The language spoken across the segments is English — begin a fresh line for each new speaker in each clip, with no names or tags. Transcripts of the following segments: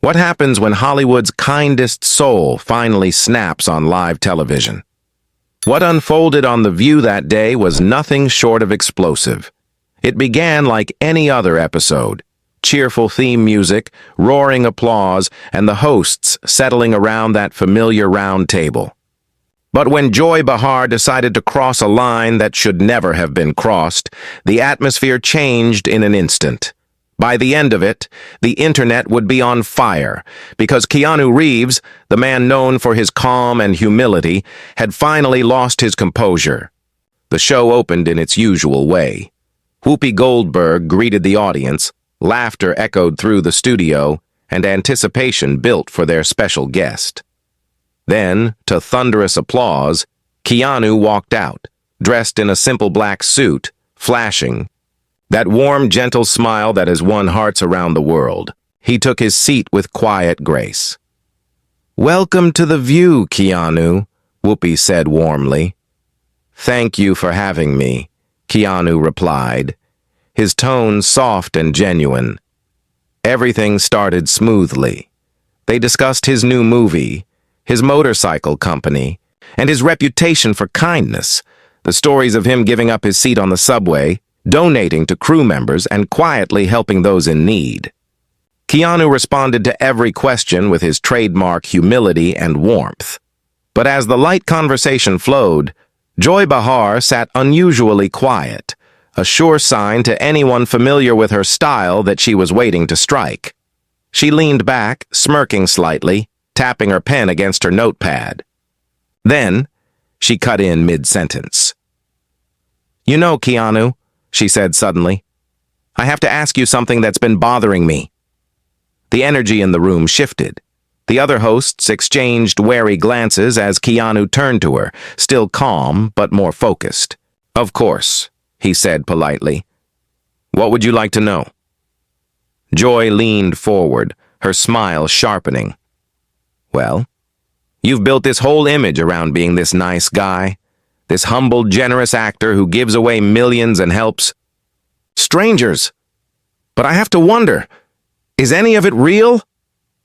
What happens when Hollywood's kindest soul finally snaps on live television? What unfolded on The View that day was nothing short of explosive. It began like any other episode. Cheerful theme music, roaring applause, and the hosts settling around that familiar round table. But when Joy Behar decided to cross a line that should never have been crossed, the atmosphere changed in an instant. By the end of it, the internet would be on fire, because Keanu Reeves, the man known for his calm and humility, had finally lost his composure. The show opened in its usual way. Whoopi Goldberg greeted the audience, laughter echoed through the studio, and anticipation built for their special guest. Then, to thunderous applause, Keanu walked out, dressed in a simple black suit, flashing. That warm, gentle smile that has won hearts around the world. He took his seat with quiet grace. "Welcome to The View, Keanu," Whoopi said warmly. "Thank you for having me," Keanu replied, his tone soft and genuine. Everything started smoothly. They discussed his new movie, his motorcycle company, and his reputation for kindness, the stories of him giving up his seat on the subway, donating to crew members, and quietly helping those in need. Keanu responded to every question with his trademark humility and warmth. But as the light conversation flowed, Joy Behar sat unusually quiet, a sure sign to anyone familiar with her style that she was waiting to strike. She leaned back, smirking slightly, tapping her pen against her notepad. Then, she cut in mid-sentence. "You know, Keanu," she said suddenly, "I have to ask you something that's been bothering me." The energy in the room shifted. The other hosts exchanged wary glances as Keanu turned to her, still calm but more focused. "Of course," he said politely. "What would you like to know?" Joy leaned forward, her smile sharpening. "Well, you've built this whole image around being this nice guy, this humble, generous actor who gives away millions and helps strangers. But I have to wonder, is any of it real?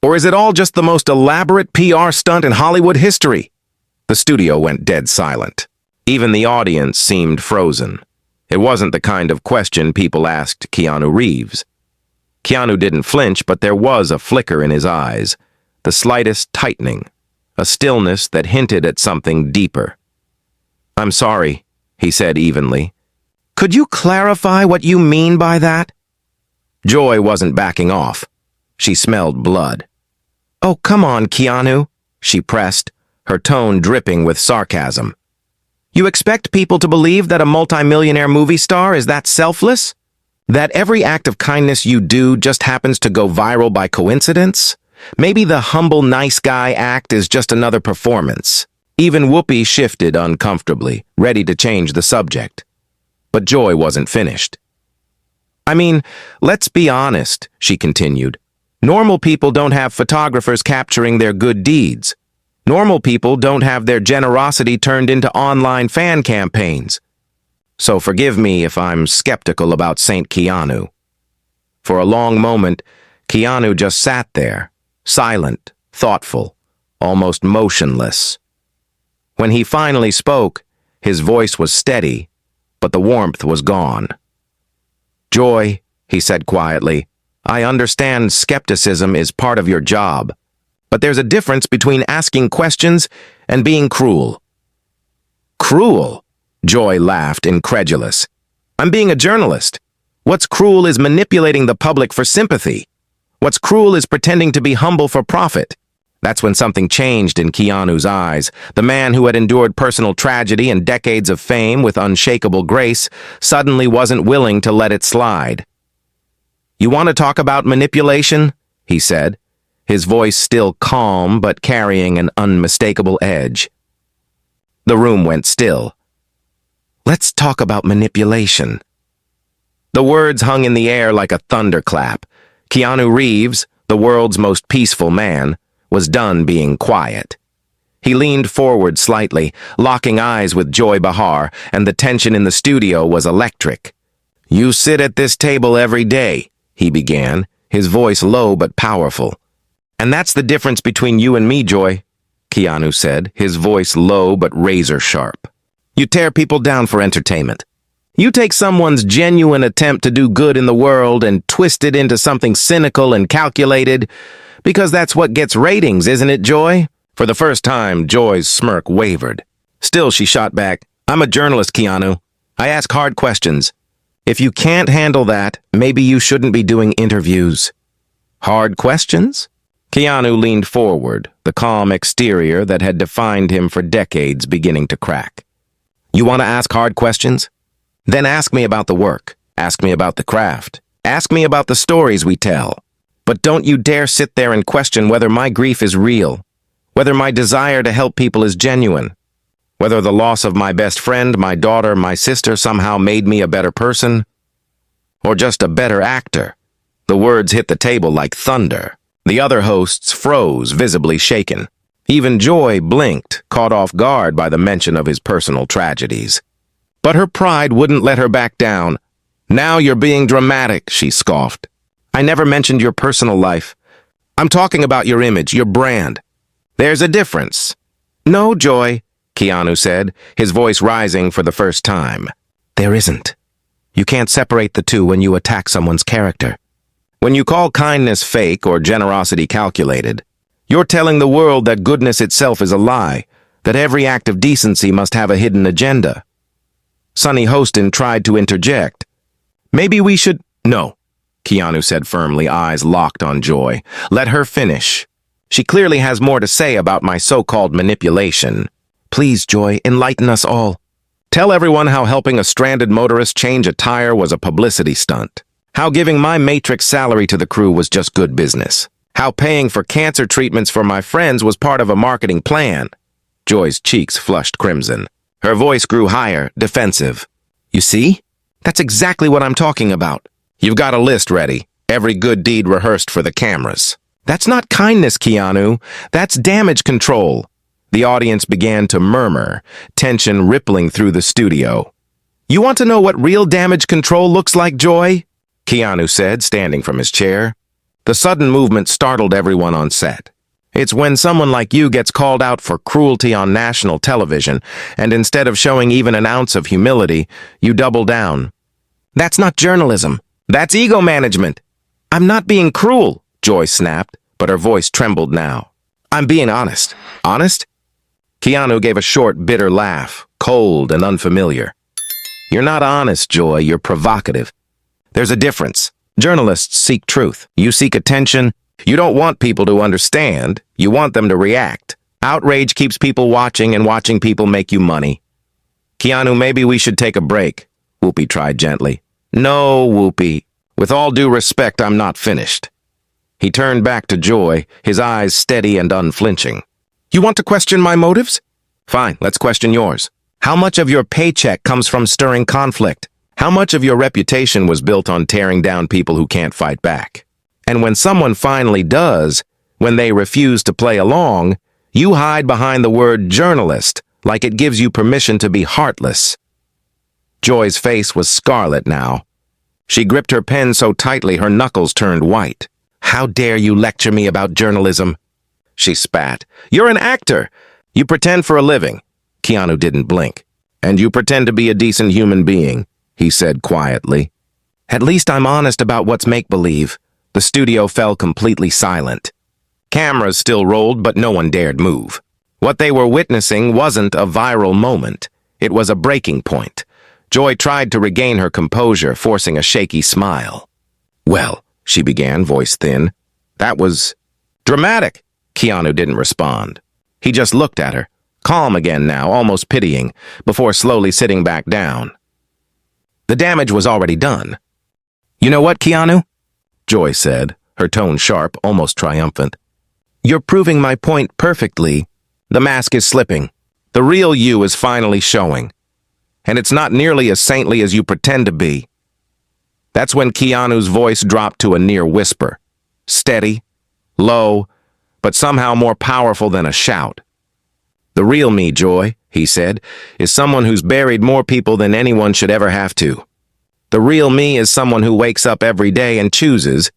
Or is it all just the most elaborate PR stunt in Hollywood history?" The studio went dead silent. Even the audience seemed frozen. It wasn't the kind of question people asked Keanu Reeves. Keanu didn't flinch, but there was a flicker in his eyes, the slightest tightening, a stillness that hinted at something deeper. "I'm sorry," he said evenly. "Could you clarify what you mean by that?" Joy wasn't backing off. She smelled blood. "Oh, come on, Keanu," she pressed, her tone dripping with sarcasm. "You expect people to believe that a multimillionaire movie star is that selfless? That every act of kindness you do just happens to go viral by coincidence? Maybe the humble nice guy act is just another performance." Even Whoopi shifted uncomfortably, ready to change the subject. But Joy wasn't finished. "I mean, let's be honest," she continued. "Normal people don't have photographers capturing their good deeds. Normal people don't have their generosity turned into online fan campaigns. So forgive me if I'm skeptical about Saint Keanu." For a long moment, Keanu just sat there, silent, thoughtful, almost motionless. When he finally spoke, his voice was steady, but the warmth was gone. "Joy," he said quietly, "I understand skepticism is part of your job, but there's a difference between asking questions and being cruel." "Cruel?" Joy laughed, incredulous. "I'm being a journalist. What's cruel is manipulating the public for sympathy. What's cruel is pretending to be humble for profit." That's when something changed in Keanu's eyes. The man who had endured personal tragedy and decades of fame with unshakable grace suddenly wasn't willing to let it slide. "You want to talk about manipulation?" he said, his voice still calm but carrying an unmistakable edge. The room went still. "Let's talk about manipulation." The words hung in the air like a thunderclap. Keanu Reeves, the world's most peaceful man, was done being quiet. He leaned forward slightly, locking eyes with Joy Behar, and the tension in the studio was electric. "You sit at this table every day," he began, his voice low but powerful. And that's the difference between you and me, Joy, Keanu said, his voice low but razor sharp. You tear people down for entertainment. You take someone's genuine attempt to do good in the world and twist it into something cynical and calculated, because that's what gets ratings, isn't it, Joy? For the first time, Joy's smirk wavered. Still, she shot back, I'm a journalist, Keanu. I ask hard questions. If you can't handle that, maybe you shouldn't be doing interviews. Hard questions? Keanu leaned forward, the calm exterior that had defined him for decades beginning to crack. You want to ask hard questions? Then ask me about the work. Ask me about the craft. Ask me about the stories we tell. But don't you dare sit there and question whether my grief is real, whether my desire to help people is genuine, whether the loss of my best friend, my daughter, my sister somehow made me a better person, or just a better actor. The words hit the table like thunder. The other hosts froze, visibly shaken. Even Joy blinked, caught off guard by the mention of his personal tragedies. But her pride wouldn't let her back down. Now you're being dramatic, she scoffed. I never mentioned your personal life. I'm talking about your image, your brand. There's a difference. No, Joy, Keanu said, his voice rising for the first time. There isn't. You can't separate the two when you attack someone's character. When you call kindness fake or generosity calculated, you're telling the world that goodness itself is a lie, that every act of decency must have a hidden agenda. Sonny Hostin tried to interject. Maybe we should— No, Keanu said firmly, eyes locked on Joy. Let her finish. She clearly has more to say about my so-called manipulation. Please, Joy, enlighten us all. Tell everyone how helping a stranded motorist change a tire was a publicity stunt. How giving my Matrix salary to the crew was just good business. How paying for cancer treatments for my friends was part of a marketing plan. Joy's cheeks flushed crimson. Her voice grew higher, defensive. You see? That's exactly what I'm talking about. You've got a list ready. Every good deed rehearsed for the cameras. That's not kindness, Keanu. That's damage control. The audience began to murmur, tension rippling through the studio. You want to know what real damage control looks like, Joy? Keanu said, standing from his chair. The sudden movement startled everyone on set. It's when someone like you gets called out for cruelty on national television, and instead of showing even an ounce of humility, you double down. That's not journalism. That's ego management. I'm not being cruel, Joy snapped, but her voice trembled now. I'm being honest. Honest? Keanu gave a short, bitter laugh, cold and unfamiliar. You're not honest, Joy. You're provocative. There's a difference. Journalists seek truth. You seek attention. You don't want people to understand. You want them to react. Outrage keeps people watching, and watching people make you money. Keanu, maybe we should take a break, Whoopi tried gently. No, Whoopi. With all due respect, I'm not finished. He turned back to Joy, his eyes steady and unflinching. You want to question my motives? Fine, let's question yours. How much of your paycheck comes from stirring conflict? How much of your reputation was built on tearing down people who can't fight back? And when someone finally does, when they refuse to play along, you hide behind the word journalist, like it gives you permission to be heartless. Joy's face was scarlet now. She gripped her pen so tightly her knuckles turned white. How dare you lecture me about journalism? She spat. You're an actor. You pretend for a living. Keanu didn't blink. And you pretend to be a decent human being, he said quietly. At least I'm honest about what's make-believe. The studio fell completely silent. Cameras still rolled, but no one dared move. What they were witnessing wasn't a viral moment. It was a breaking point. Joy tried to regain her composure, forcing a shaky smile. Well, she began, voice thin. That was dramatic. Keanu didn't respond. He just looked at her, calm again now, almost pitying, before slowly sitting back down. The damage was already done. You know what, Keanu? Joy said, her tone sharp, almost triumphant. You're proving my point perfectly. The mask is slipping. The real you is finally showing. And it's not nearly as saintly as you pretend to be. That's when Keanu's voice dropped to a near whisper. Steady, low, but somehow more powerful than a shout. The real me, Joy, he said, is someone who's buried more people than anyone should ever have to. The real me is someone who wakes up every day and chooses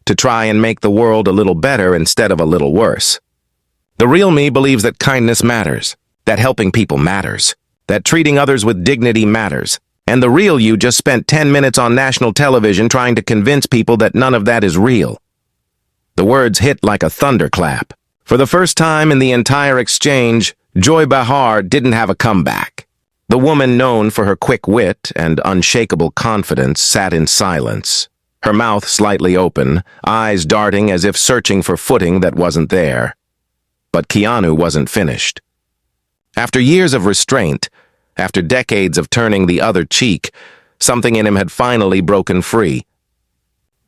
to try and make the world a little better instead of a little worse. The real me believes that kindness matters, that helping people matters, that treating others with dignity matters, and the real you just spent 10 minutes on national television trying to convince people that none of that is real. The words hit like a thunderclap. For the first time in the entire exchange, Joy Behar didn't have a comeback. The woman known for her quick wit and unshakable confidence sat in silence, her mouth slightly open, eyes darting as if searching for footing that wasn't there. But Keanu wasn't finished. After years of restraint, after decades of turning the other cheek, something in him had finally broken free.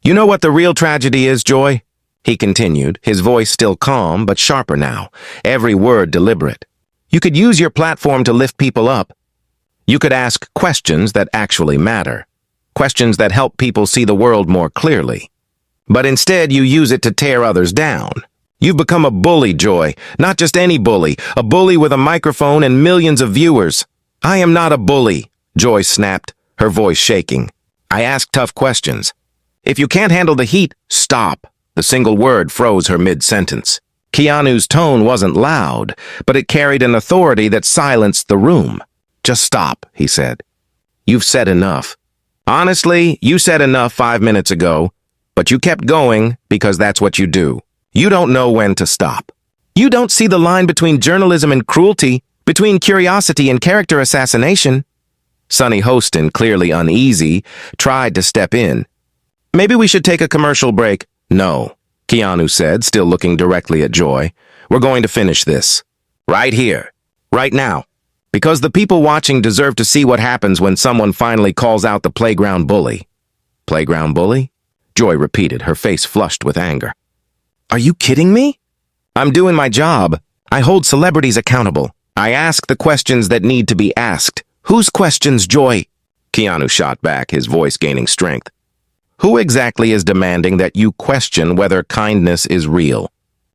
"You know what the real tragedy is, Joy?" he continued, his voice still calm but sharper now, every word deliberate. "You could use your platform to lift people up. You could ask questions that actually matter, questions that help people see the world more clearly. But instead you use it to tear others down. You've become a bully, Joy, not just any bully, a bully with a microphone and millions of viewers." "I am not a bully," Joy snapped, her voice shaking. "I ask tough questions. If you can't handle the heat, stop." The single word froze her mid-sentence. Keanu's tone wasn't loud, but it carried an authority that silenced the room. "Just stop," he said. "You've said enough. Honestly, you said enough 5 minutes ago, but you kept going because that's what you do. You don't know when to stop. You don't see the line between journalism and cruelty, between curiosity and character assassination." Sonny Hostin, clearly uneasy, tried to step in. "Maybe we should take a commercial break." "No," Keanu said, still looking directly at Joy. "We're going to finish this. Right here. Right now. Because the people watching deserve to see what happens when someone finally calls out the playground bully." "Playground bully?" Joy repeated, her face flushed with anger. "Are you kidding me? I'm doing my job. I hold celebrities accountable. I ask the questions that need to be asked." "Whose questions, Joy?" Keanu shot back, his voice gaining strength. "Who exactly is demanding that you question whether kindness is real?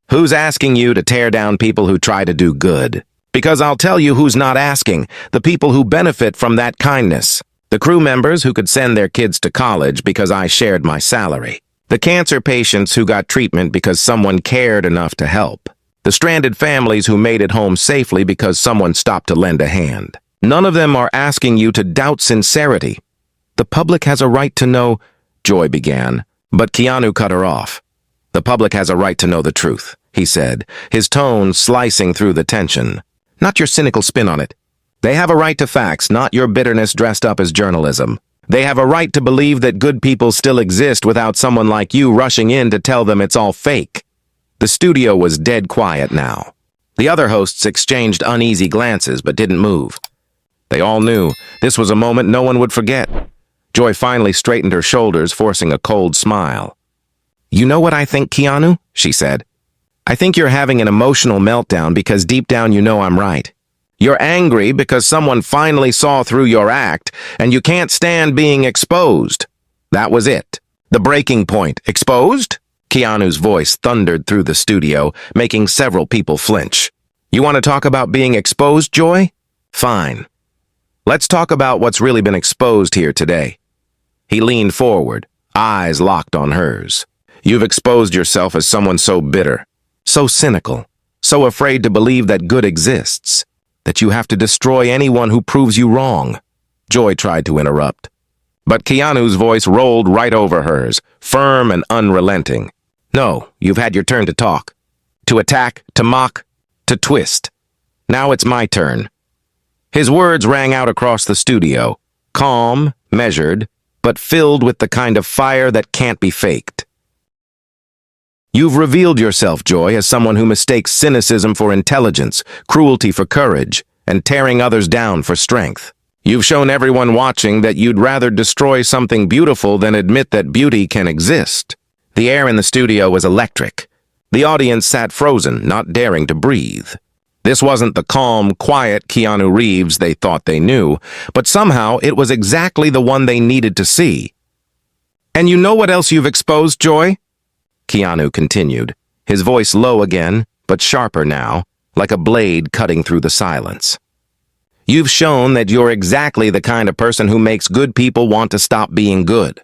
Who's asking you to tear down people who try to do good? Because I'll tell you who's not asking, the people who benefit from that kindness. The crew members who could send their kids to college because I shared my salary. The cancer patients who got treatment because someone cared enough to help. The stranded families who made it home safely because someone stopped to lend a hand. None of them are asking you to doubt sincerity. The public has a right to know," Joy began, but Keanu cut her off. "The public has a right to know the truth," he said, his tone slicing through the tension. "Not your cynical spin on it. They have a right to facts, not your bitterness dressed up as journalism. They have a right to believe that good people still exist without someone like you rushing in to tell them it's all fake." The studio was dead quiet now. The other hosts exchanged uneasy glances but didn't move. They all knew this was a moment no one would forget. Joy finally straightened her shoulders, forcing a cold smile. "You know what I think, Keanu?" she said. "I think you're having an emotional meltdown because deep down you know I'm right. You're angry because someone finally saw through your act, and you can't stand being exposed. That was it. The breaking point. Exposed?" Keanu's voice thundered through the studio, making several people flinch. "You want to talk about being exposed, Joy? Fine. Let's talk about what's really been exposed here today." He leaned forward, eyes locked on hers. "You've exposed yourself as someone so bitter, so cynical, so afraid to believe that good exists, that you have to destroy anyone who proves you wrong." Joy tried to interrupt, but Keanu's voice rolled right over hers, firm and unrelenting. "No, you've had your turn to talk, to attack, to mock, to twist. Now it's my turn." His words rang out across the studio, calm, measured, but filled with the kind of fire that can't be faked. "You've revealed yourself, Joy, as someone who mistakes cynicism for intelligence, cruelty for courage, and tearing others down for strength. You've shown everyone watching that you'd rather destroy something beautiful than admit that beauty can exist." The air in the studio was electric. The audience sat frozen, not daring to breathe. This wasn't the calm, quiet Keanu Reeves they thought they knew, but somehow it was exactly the one they needed to see. "And you know what else you've exposed, Joy?" Keanu continued, his voice low again, but sharper now, like a blade cutting through the silence. "You've shown that you're exactly the kind of person who makes good people want to stop being good.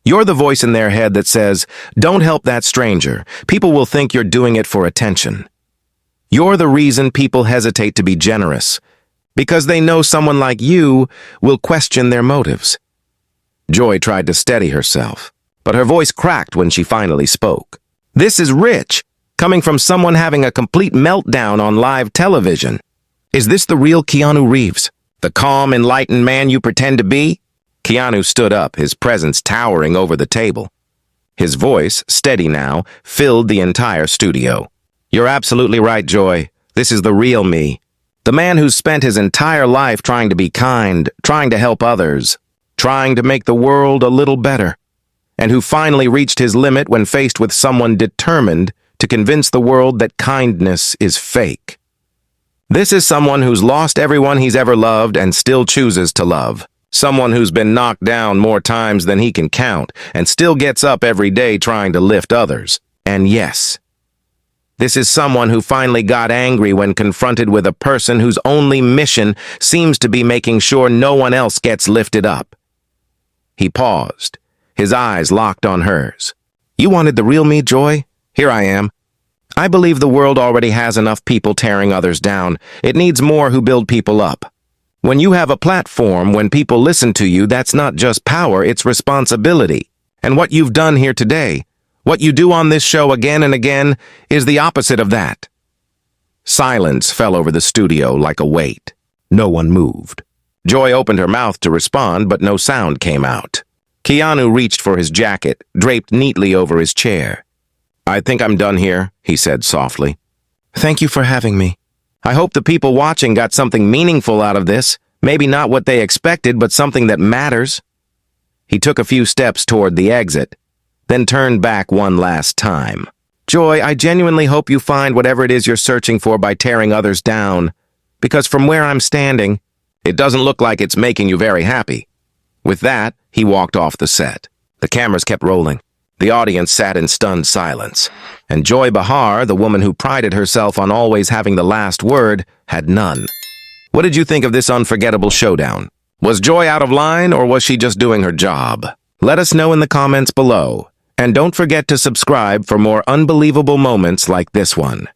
You're the voice in their head that says, "Don't help that stranger. People will think you're doing it for attention." You're the reason people hesitate to be generous, because they know someone like you will question their motives. Joy tried to steady herself, but her voice cracked when she finally spoke. This is rich, coming from someone having a complete meltdown on live television. Is this the real Keanu Reeves? The calm, enlightened man you pretend to be? Keanu stood up, his presence towering over the table. His voice, steady now, filled the entire studio. You're absolutely right, Joy. This is the real me. The man who's spent his entire life trying to be kind, trying to help others, trying to make the world a little better, and who finally reached his limit when faced with someone determined to convince the world that kindness is fake. This is someone who's lost everyone he's ever loved and still chooses to love. Someone who's been knocked down more times than he can count and still gets up every day trying to lift others. And yes, this is someone who finally got angry when confronted with a person whose only mission seems to be making sure no one else gets lifted up. He paused, his eyes locked on hers. You wanted the real me, Joy? Here I am. I believe the world already has enough people tearing others down. It needs more who build people up. When you have a platform, when people listen to you, that's not just power, it's responsibility. And what you've done here today, what you do on this show again and again, is the opposite of that. Silence fell over the studio like a weight. No one moved. Joy opened her mouth to respond, but no sound came out. Keanu reached for his jacket, draped neatly over his chair. I think I'm done here, he said softly. Thank you for having me. I hope the people watching got something meaningful out of this. Maybe not what they expected, but something that matters. He took a few steps toward the exit, then turned back one last time. Joy, I genuinely hope you find whatever it is you're searching for by tearing others down, because from where I'm standing, it doesn't look like it's making you very happy. With that, he walked off the set. The cameras kept rolling. The audience sat in stunned silence, and Joy Behar, the woman who prided herself on always having the last word, had none. What did you think of this unforgettable showdown? Was Joy out of line, or was she just doing her job? Let us know in the comments below, and don't forget to subscribe for more unbelievable moments like this one.